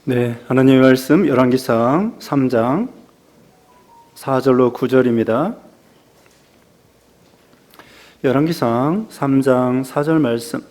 네, 하나님의 말씀 열왕기상 3장 4절로 9절입니다. 열왕기상 3장 4절 말씀.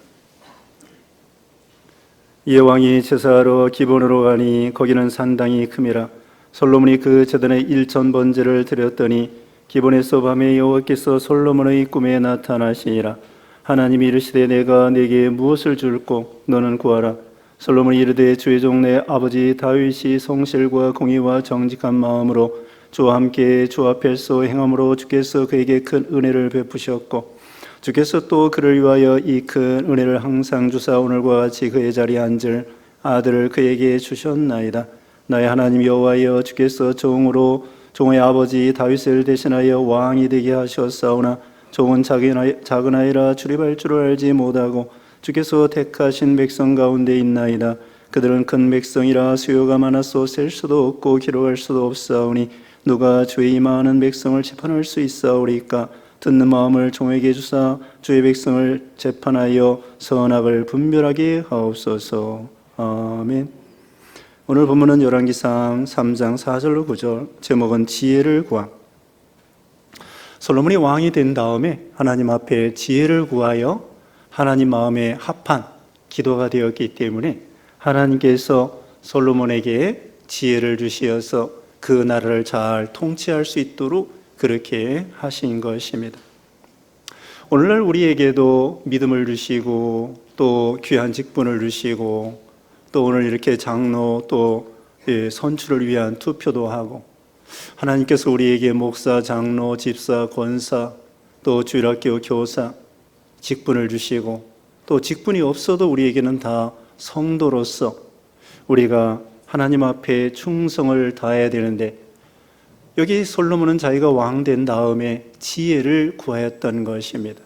이에 왕이 제사하러 기본으로 가니 거기는 산당이 큼이라. 솔로몬이 그 제단에 일천 번제를 드렸더니 기본에서 밤에 여호와께서 솔로몬의 꿈에 나타나시니라. 하나님이 이르시되 내가 네게 무엇을 줄꼬 너는 구하라. 솔로몬이 이르되 주의 종 내 아버지 다윗이 성실과 공의와 정직한 마음으로 주와 함께 주 앞에서 행함으로 주께서 그에게 큰 은혜를 베푸셨고 주께서 또 그를 위하여 이 큰 은혜를 항상 주사 오늘과 같이 그의 자리에 앉을 아들을 그에게 주셨나이다. 나의 하나님 여호와여, 주께서 종의 아버지 다윗을 대신하여 왕이 되게 하셨사오나 종은 작은 아이라 출입할 줄을 알지 못하고 주께서 택하신 백성 가운데 있나이다. 그들은 큰 백성이라 수요가 많아서 셀 수도 없고 기록할 수도 없사오니 누가 주의 임하는 백성을 재판할 수 있사오리까? 듣는 마음을 종에게 주사 주의 백성을 재판하여 선악을 분별하게 하옵소서. 아멘. 오늘 본문은 열왕기상 3장 4절로 9절, 제목은 지혜를 구함. 솔로몬이 왕이 된 다음에 하나님 앞에 지혜를 구하여 하나님 마음에 합한 기도가 되었기 때문에 하나님께서 솔로몬에게 지혜를 주시어서 그 나라를 잘 통치할 수 있도록 그렇게 하신 것입니다. 오늘날 우리에게도 믿음을 주시고 또 귀한 직분을 주시고 또 오늘 이렇게 장로 또 선출을 위한 투표도 하고 하나님께서 우리에게 목사, 장로, 집사, 권사 또 주일학교 교사 직분을 주시고 또 직분이 없어도 우리에게는 다 성도로서 우리가 하나님 앞에 충성을 다해야 되는데 여기 솔로몬은 자기가 왕 된 다음에 지혜를 구하였던 것입니다.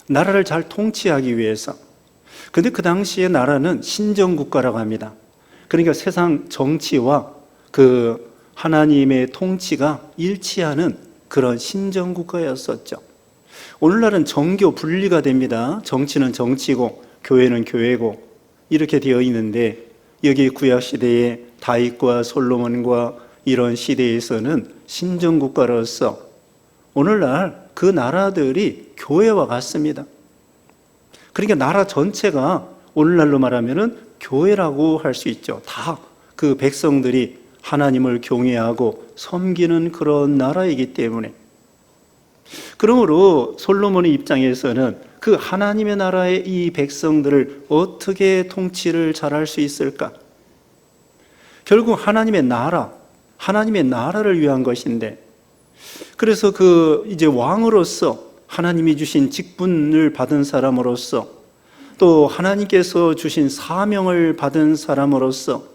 나라를 잘 통치하기 위해서. 근데 그 당시에 나라는 신정국가라고 합니다. 그러니까 세상 정치와 그 하나님의 통치가 일치하는 그런 신정국가였었죠. 오늘날은 정교 분리가 됩니다. 정치는 정치고 교회는 교회고 이렇게 되어 있는데 여기 구약시대에 다윗과 솔로몬과 이런 시대에서는 신정국가로서 오늘날 그 나라들이 교회와 같습니다. 그러니까 나라 전체가 오늘날로 말하면 교회라고 할 수 있죠. 다 그 백성들이 하나님을 경외하고 섬기는 그런 나라이기 때문에 그러므로 솔로몬의 입장에서는 그 하나님의 나라의 이 백성들을 어떻게 통치를 잘할 수 있을까? 결국 하나님의 나라를 위한 것인데 그래서 이제 왕으로서 하나님이 주신 직분을 받은 사람으로서 또 하나님께서 주신 사명을 받은 사람으로서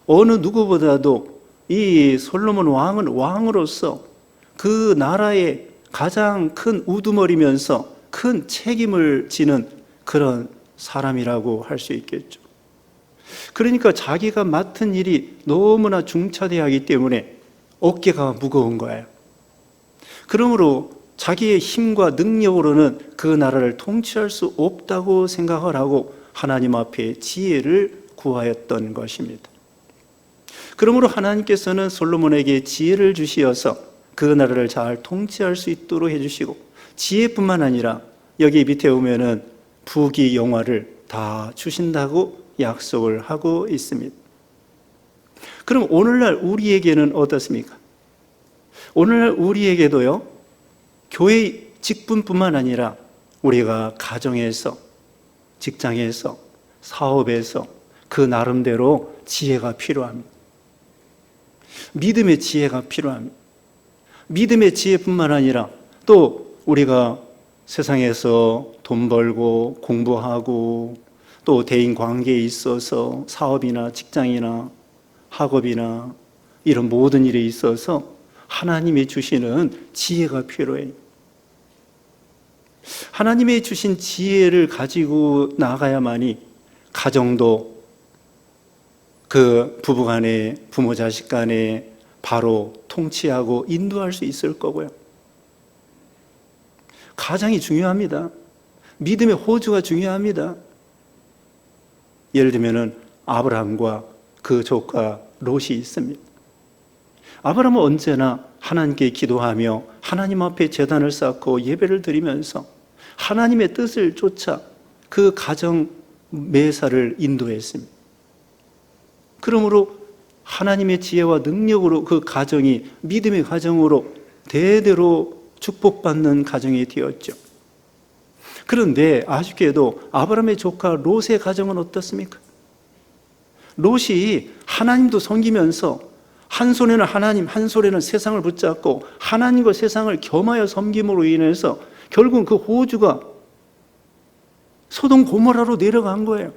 어느 누구보다도 이 솔로몬 왕은 왕으로서 그 나라의 가장 큰 우두머리면서 큰 책임을 지는 그런 사람이라고 할 수 있겠죠. 그러니까 자기가 맡은 일이 너무나 중차대하기 때문에 어깨가 무거운 거예요. 그러므로 자기의 힘과 능력으로는 그 나라를 통치할 수 없다고 생각을 하고 하나님 앞에 지혜를 구하였던 것입니다. 그러므로 하나님께서는 솔로몬에게 지혜를 주시어서 그 나라를 잘 통치할 수 있도록 해주시고 지혜뿐만 아니라 여기 밑에 보면은 부귀 영화를 다 주신다고 약속을 하고 있습니다. 그럼 오늘날 우리에게는 어떻습니까? 오늘날 우리에게도요, 교회 직분뿐만 아니라 우리가 가정에서, 직장에서, 사업에서 그 나름대로 지혜가 필요합니다. 믿음의 지혜가 필요합니다. 믿음의 지혜뿐만 아니라 또 우리가 세상에서 돈 벌고 공부하고 또 대인 관계에 있어서 사업이나 직장이나 학업이나 이런 모든 일에 있어서 하나님이 주시는 지혜가 필요해요. 하나님이 주신 지혜를 가지고 나가야만이 가정도 그 부부간에 부모 자식 간에 바로 통치하고 인도할 수 있을 거고요. 가장이 중요합니다. 믿음의 호주가 중요합니다. 예를 들면은 아브라함과 그 조카 롯이 있습니다. 아브라함은 언제나 하나님께 기도하며 하나님 앞에 제단을 쌓고 예배를 드리면서 하나님의 뜻을 쫓아 그 가정 매사를 인도했습니다. 그러므로 하나님의 지혜와 능력으로 그 가정이 믿음의 가정으로 대대로 축복받는 가정이 되었죠. 그런데 아쉽게도 아브라함의 조카 롯의 가정은 어떻습니까? 롯이 하나님도 섬기면서 한 손에는 하나님, 한 손에는 세상을 붙잡고 하나님과 세상을 겸하여 섬김으로 인해서 결국은 그 호주가 소돔 고모라로 내려간 거예요.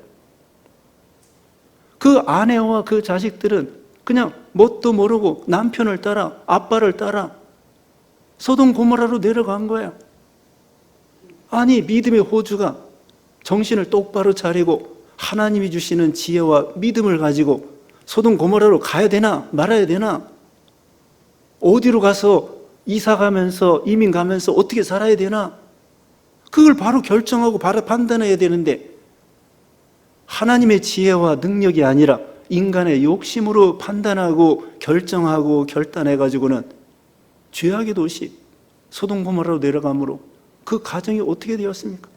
그 아내와 그 자식들은 그냥 뭣도 모르고 남편을 따라 아빠를 따라 소돔 고모라로 내려간 거야. 아니, 믿음의 호주가 정신을 똑바로 차리고 하나님이 주시는 지혜와 믿음을 가지고 소돔 고모라로 가야 되나 말아야 되나, 어디로 가서 이사 가면서 이민 가면서 어떻게 살아야 되나, 그걸 바로 결정하고 바로 판단해야 되는데 하나님의 지혜와 능력이 아니라 인간의 욕심으로 판단하고 결정하고 결단해가지고는 죄악의 도시 소돔 고모라로 내려가므로 그 가정이 어떻게 되었습니까?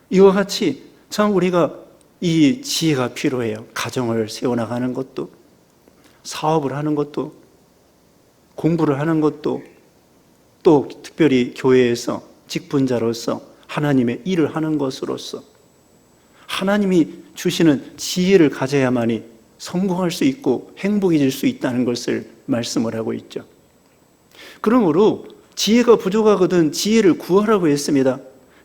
이와 같이 참 우리가 이 지혜가 필요해요. 가정을 세워나가는 것도, 사업을 하는 것도, 공부를 하는 것도, 또 특별히 교회에서 직분자로서 하나님의 일을 하는 것으로서 하나님이 주시는 지혜를 가져야만이 성공할 수 있고 행복해질 수 있다는 것을 말씀을 하고 있죠. 그러므로 지혜가 부족하거든 지혜를 구하라고 했습니다.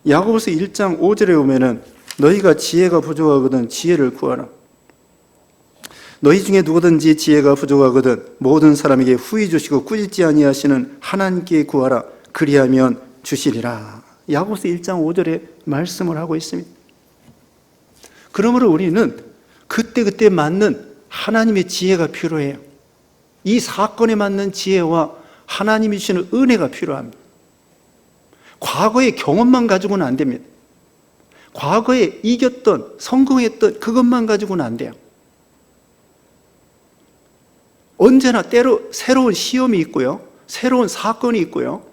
야고보서 1장 5절에 보면은 너희가 지혜가 부족하거든 지혜를 구하라. 너희 중에 누구든지 지혜가 부족하거든 모든 사람에게 후히 주시고 꾸짖지 아니하시는 하나님께 구하라. 그리하면 주시리라. 야고보서 1장 5절에 말씀을 하고 있습니다. 그러므로 우리는 그때그때 맞는 하나님의 지혜가 필요해요. 이 사건에 맞는 지혜와 하나님이 주시는 은혜가 필요합니다. 과거의 경험만 가지고는 안 됩니다. 과거에 이겼던, 성공했던 그것만 가지고는 안 돼요. 언제나 때로 새로운 시험이 있고요, 새로운 사건이 있고요.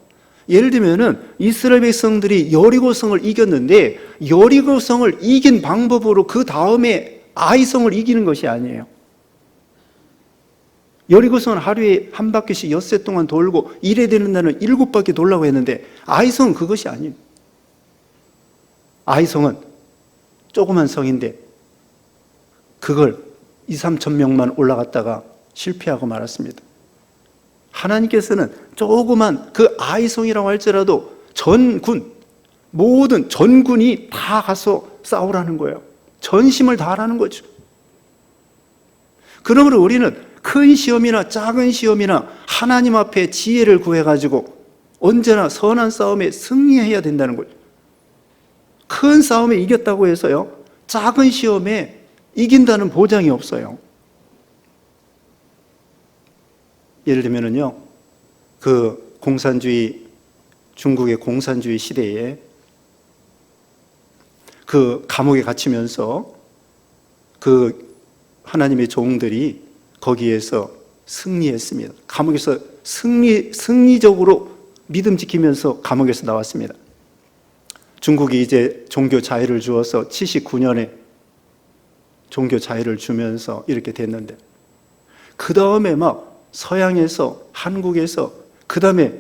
예를 들면은 이스라엘 백성들이 여리고성을 이겼는데 여리고성을 이긴 방법으로 그 다음에 아이성을 이기는 것이 아니에요. 여리고성은 하루에 한 바퀴씩 엿새 동안 돌고 이래야 되는 날은 7바퀴 돌라고 했는데 아이성은 그것이 아니에요. 아이성은 조그만 성인데 그걸 2-3천 명만 올라갔다가 실패하고 말았습니다. 하나님께서는 조그만 그 아이성이라고 할지라도 전군, 모든 전군이 다 가서 싸우라는 거예요. 전심을 다하라는 거죠. 그러므로 우리는 큰 시험이나 작은 시험이나 하나님 앞에 지혜를 구해가지고 언제나 선한 싸움에 승리해야 된다는 거죠. 큰 싸움에 이겼다고 해서요, 작은 시험에 이긴다는 보장이 없어요. 예를 들면은요, 그 공산주의, 중국의 공산주의 시대에 그 감옥에 갇히면서 그 하나님의 종들이 거기에서 승리했습니다. 감옥에서 승리적으로 믿음 지키면서 감옥에서 나왔습니다. 중국이 이제 종교 자유를 주어서 79년에 종교 자유를 주면서 이렇게 됐는데, 그 다음에 막 서양에서, 한국에서, 그 다음에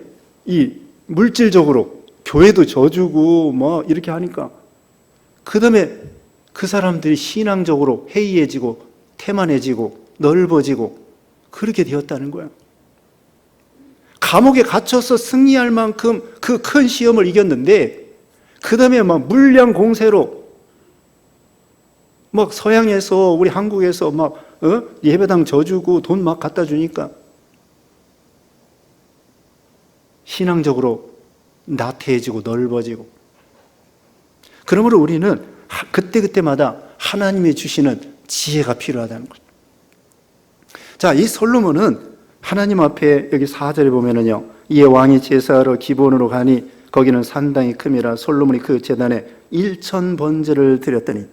이 물질적으로 교회도 져주고 뭐 이렇게 하니까, 그 다음에 그 사람들이 신앙적으로 해이해지고 태만해지고 넓어지고 그렇게 되었다는 거야. 감옥에 갇혀서 승리할 만큼 그 큰 시험을 이겼는데, 그 다음에 막 물량 공세로 막 서양에서, 우리 한국에서 막 예배당 져주고 돈 막 갖다 주니까 신앙적으로 나태해지고 넓어지고. 그러므로 우리는 그때그때마다 하나님이 주시는 지혜가 필요하다는 거죠. 자, 이 솔로몬은 하나님 앞에 여기 4절에 보면은요, 이에 왕이 제사하러 기본으로 가니 거기는 산당이 큼이라 솔로몬이 그 제단에 1,000번제를 드렸더니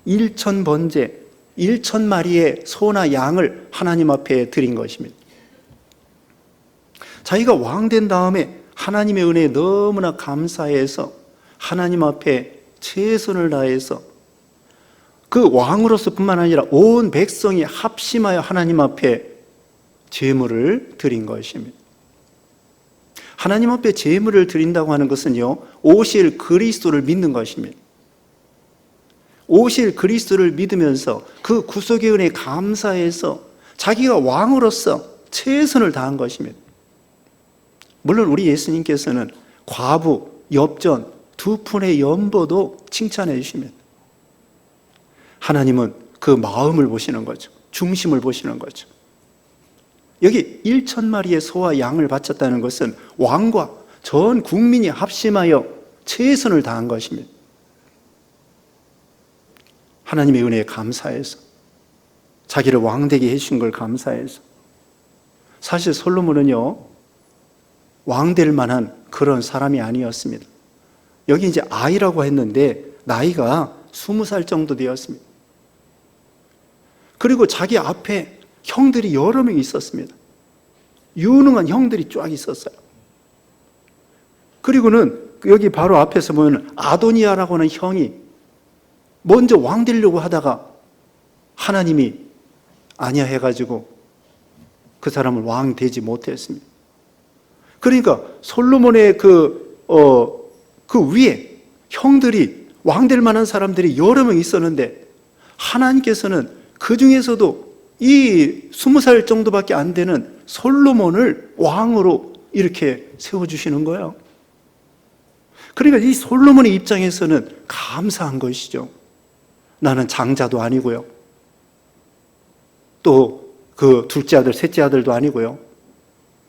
1,000번제, 1,000마리의 소나 양을 하나님 앞에 드린 것입니다. 자기가 왕 된 다음에 하나님의 은혜에 너무나 감사해서 하나님 앞에 최선을 다해서 그 왕으로서 뿐만 아니라 온 백성이 합심하여 하나님 앞에 제물을 드린 것입니다. 하나님 앞에 제물을 드린다고 하는 것은요, 오실 그리스도를 믿는 것입니다. 오실 그리스도를 믿으면서 그 구속의 은혜에 감사해서 자기가 왕으로서 최선을 다한 것입니다. 물론 우리 예수님께서는 과부, 엽전, 두 푼의 연보도 칭찬해 주십니다. 하나님은 그 마음을 보시는 거죠. 중심을 보시는 거죠. 여기 1,000마리의 소와 양을 바쳤다는 것은 왕과 전 국민이 합심하여 최선을 다한 것입니다. 하나님의 은혜에 감사해서, 자기를 왕되게 해주신 걸 감사해서. 사실 솔로몬은요, 왕될 만한 그런 사람이 아니었습니다. 여기 이제 아이라고 했는데 나이가 20살 정도 되었습니다. 그리고 자기 앞에 형들이 여러 명 있었습니다. 유능한 형들이 쫙 있었어요. 그리고는 여기 바로 앞에서 보면 아도니아라고 하는 형이 먼저 왕 되려고 하다가 하나님이 아니야 해가지고 그 사람을 왕 되지 못했습니다. 그러니까 솔로몬의 그 위에 형들이 왕 될 만한 사람들이 여러 명 있었는데 하나님께서는 그 중에서도 이 20살 정도밖에 안 되는 솔로몬을 왕으로 이렇게 세워주시는 거예요. 그러니까 이 솔로몬의 입장에서는 감사한 것이죠. 나는 장자도 아니고요. 또 그 둘째 아들, 셋째 아들도 아니고요.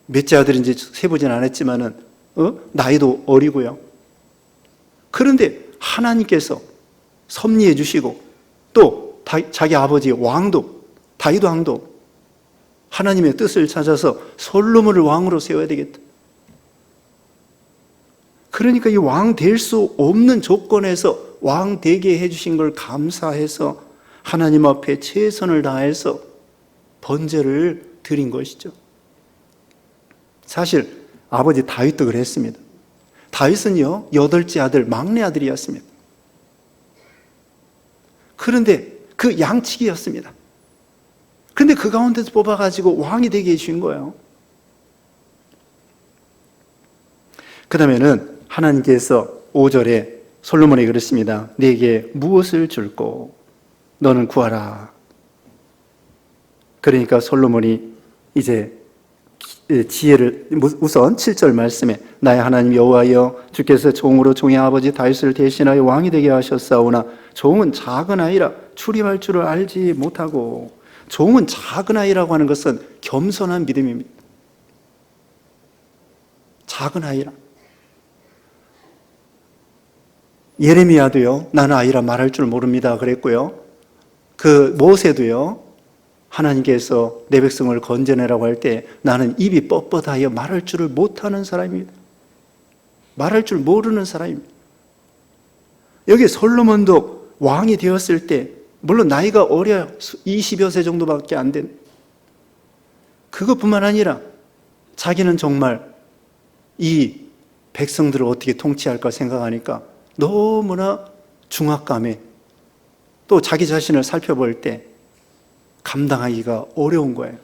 몇째 아들인지 세보진 않았지만은 나이도 어리고요. 그런데 하나님께서 섭리해 주시고 또 자기 아버지 왕도 다윗 왕도 하나님의 뜻을 찾아서 솔로몬을 왕으로 세워야 되겠다. 그러니까 이 왕 될 수 없는 조건에서 왕 되게 해주신 걸 감사해서 하나님 앞에 최선을 다해서 번제를 드린 것이죠. 사실 아버지 다윗도 그랬습니다. 다윗은요 8째 아들, 막내 아들이었습니다. 그런데 그 양치기였습니다. 그런데 그 가운데서 뽑아가지고 왕이 되게 해주신 거예요. 그 다음에는 하나님께서 5절에 솔로몬에게 그랬습니다. 네게 무엇을 줄꼬? 너는 구하라. 그러니까 솔로몬이 이제 지혜를, 우선 7절 말씀에 나의 하나님 여호와여 주께서 종으로 종의 아버지 다윗을 대신하여 왕이 되게 하셨사오나 종은 작은 아이라 출입할 줄을 알지 못하고. 종은 작은 아이라고 하는 것은 겸손한 믿음입니다. 작은 아이라. 예레미야도요 나는 아이라 말할 줄 모릅니다 그랬고요. 그 모세도요 하나님께서 내 백성을 건져내라고 할 때 나는 입이 뻣뻣하여 말할 줄을 못하는 사람입니다. 말할 줄 모르는 사람입니다. 여기 솔로몬도 왕이 되었을 때 물론 나이가 어려요. 20여 세 정도밖에 안 된. 그것뿐만 아니라 자기는 정말 이 백성들을 어떻게 통치할까 생각하니까 너무나 중압감에 또 자기 자신을 살펴볼 때 감당하기가 어려운 거예요.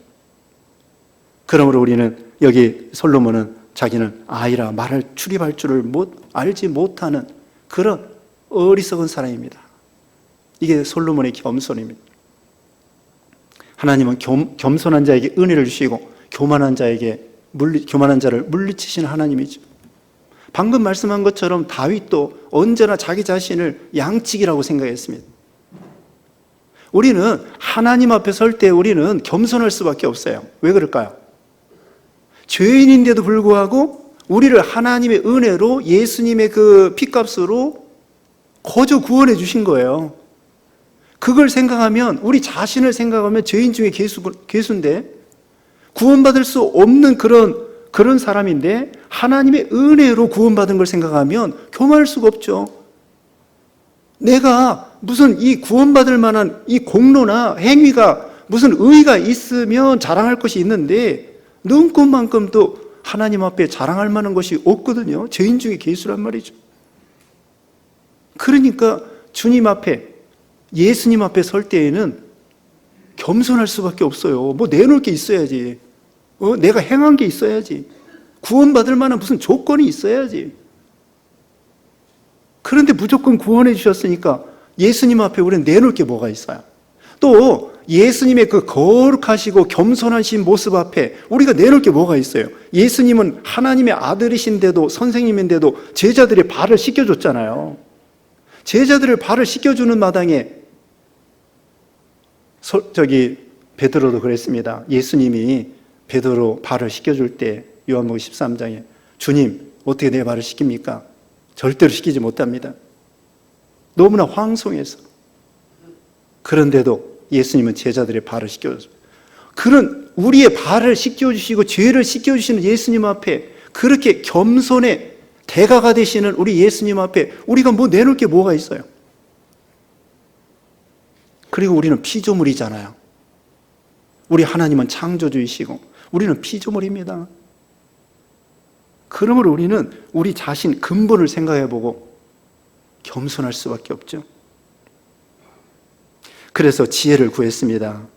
그러므로 우리는 여기 솔로몬은 자기는 아이라 말을 출입할 줄을 알지 못하는 그런 어리석은 사람입니다. 이게 솔로몬의 겸손입니다. 하나님은 겸손한 자에게 은혜를 주시고 교만한 자를 물리치시는 하나님이죠. 방금 말씀한 것처럼 다윗도 언제나 자기 자신을 양치기라고 생각했습니다. 우리는 하나님 앞에 설 때 우리는 겸손할 수밖에 없어요. 왜 그럴까요? 죄인인데도 불구하고 우리를 하나님의 은혜로 예수님의 그 피값으로 거저 구원해 주신 거예요. 그걸 생각하면 우리 자신을 생각하면 죄인 중에 괴수인데 구원받을 수 없는 그런 사람인데 하나님의 은혜로 구원받은 걸 생각하면 교만할 수가 없죠. 내가 무슨 이 구원받을 만한 이 공로나 행위가 무슨 의의가 있으면 자랑할 것이 있는데 눈꽃만큼도 하나님 앞에 자랑할 만한 것이 없거든요. 죄인 중에 괴수란 말이죠. 그러니까 주님 앞에, 예수님 앞에 설 때에는 겸손할 수밖에 없어요. 뭐 내놓을 게 있어야지. 내가 행한 게 있어야지. 구원받을 만한 무슨 조건이 있어야지. 그런데 무조건 구원해 주셨으니까 예수님 앞에 우리는 내놓을 게 뭐가 있어요? 또 예수님의 그 거룩하시고 겸손하신 모습 앞에 우리가 내놓을 게 뭐가 있어요? 예수님은 하나님의 아들이신데도, 선생님인데도 제자들의 발을 씻겨줬잖아요. 제자들의 발을 씻겨주는 마당에 베드로도 그랬습니다. 예수님이 베드로 발을 씻겨줄 때 요한복음 13장에 주님 어떻게 내 발을 씻깁니까? 절대로 씻기지 못합니다. 너무나 황송해서. 그런데도 예수님은 제자들의 발을 씻겨줬습니다. 그런 우리의 발을 씻겨주시고 죄를 씻겨주시는 예수님 앞에 그렇게 겸손의 대가가 되시는 우리 예수님 앞에 우리가 뭐 내놓을 게 뭐가 있어요? 그리고 우리는 피조물이잖아요. 우리 하나님은 창조주이시고 우리는 피조물입니다. 그러므로 우리는 우리 자신 근본을 생각해보고 겸손할 수밖에 없죠. 그래서 지혜를 구했습니다.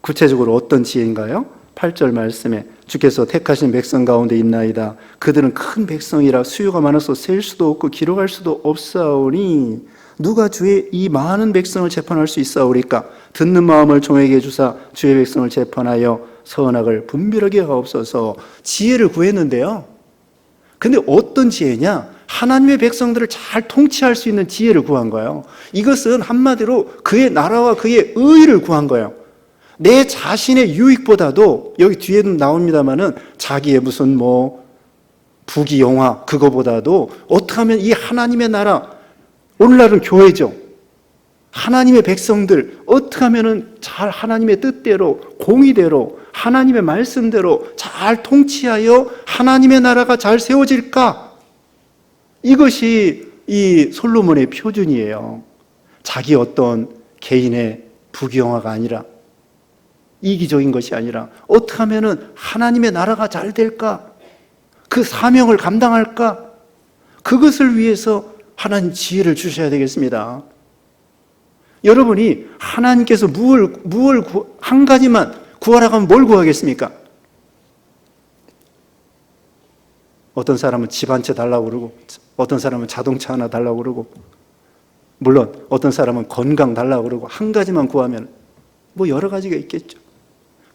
구체적으로 어떤 지혜인가요? 8절 말씀에 주께서 택하신 백성 가운데 있나이다. 그들은 큰 백성이라 수요가 많아서 셀 수도 없고 기록할 수도 없사오니 누가 주의 이 많은 백성을 재판할 수 있사오리까? 듣는 마음을 종에게 주사 주의 백성을 재판하여 선악을 분별하게 하옵소서. 지혜를 구했는데요. 근데 어떤 지혜냐? 하나님의 백성들을 잘 통치할 수 있는 지혜를 구한 거예요. 이것은 한마디로 그의 나라와 그의 의를 구한 거예요. 내 자신의 유익보다도, 여기 뒤에도 나옵니다마는 자기의 무슨 부귀 영화 그거보다도 어떻게 하면 이 하나님의 나라, 오늘날은 교회죠. 하나님의 백성들 어떻게 하면 잘 하나님의 뜻대로, 공의대로, 하나님의 말씀대로 잘 통치하여 하나님의 나라가 잘 세워질까? 이것이 이 솔로몬의 표준이에요. 자기 어떤 개인의 부귀영화가 아니라, 이기적인 것이 아니라 어떻게 하면 하나님의 나라가 잘 될까? 그 사명을 감당할까? 그것을 위해서 하나님 지혜를 주셔야 되겠습니다. 여러분이 하나님께서 한 가지만 구하라고 하면 뭘 구하겠습니까? 어떤 사람은 집 한 채 달라고 그러고, 어떤 사람은 자동차 하나 달라고 그러고, 물론 어떤 사람은 건강 달라고 그러고, 한 가지만 구하면 여러 가지가 있겠죠.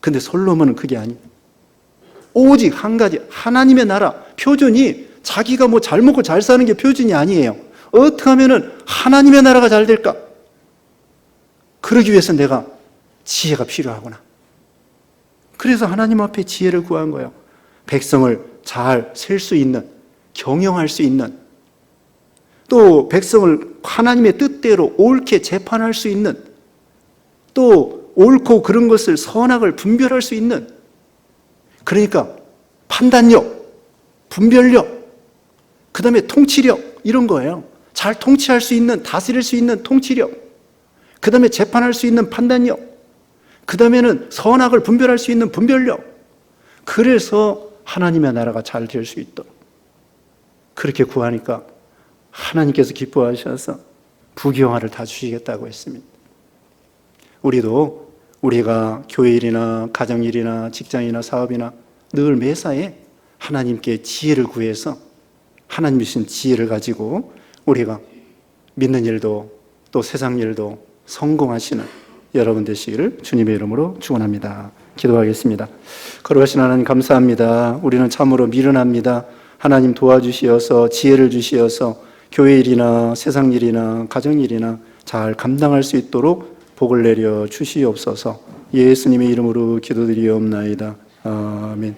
근데 솔로몬은 그게 아니에요. 오직 한 가지, 하나님의 나라, 표준이 자기가 잘 먹고 잘 사는 게 표준이 아니에요. 어떻게 하면 하나님의 나라가 잘 될까? 그러기 위해서 내가 지혜가 필요하구나. 그래서 하나님 앞에 지혜를 구한 거예요. 백성을 잘 셀 수 있는, 경영할 수 있는, 또 백성을 하나님의 뜻대로 옳게 재판할 수 있는, 또 옳고 그런 것을 선악을 분별할 수 있는, 그러니까 판단력, 분별력, 그 다음에 통치력, 이런 거예요. 잘 통치할 수 있는, 다스릴 수 있는 통치력, 그 다음에 재판할 수 있는 판단력, 그 다음에는 선악을 분별할 수 있는 분별력. 그래서 하나님의 나라가 잘 될 수 있도록 그렇게 구하니까 하나님께서 기뻐하셔서 부귀영화를 다 주시겠다고 했습니다. 우리가 교회 일이나 가정 일이나 직장이나 사업이나 늘 매사에 하나님께 지혜를 구해서 하나님 주신 지혜를 가지고 우리가 믿는 일도 또 세상 일도 성공하시는 여러분 되시기를 주님의 이름으로 축원합니다. 기도하겠습니다. 거룩하신 하나님 감사합니다. 우리는 참으로 미련합니다. 하나님 도와주시어서 지혜를 주시어서 교회 일이나 세상 일이나 가정 일이나 잘 감당할 수 있도록 복을 내려 주시옵소서. 예수님의 이름으로 기도드리옵나이다. 아멘.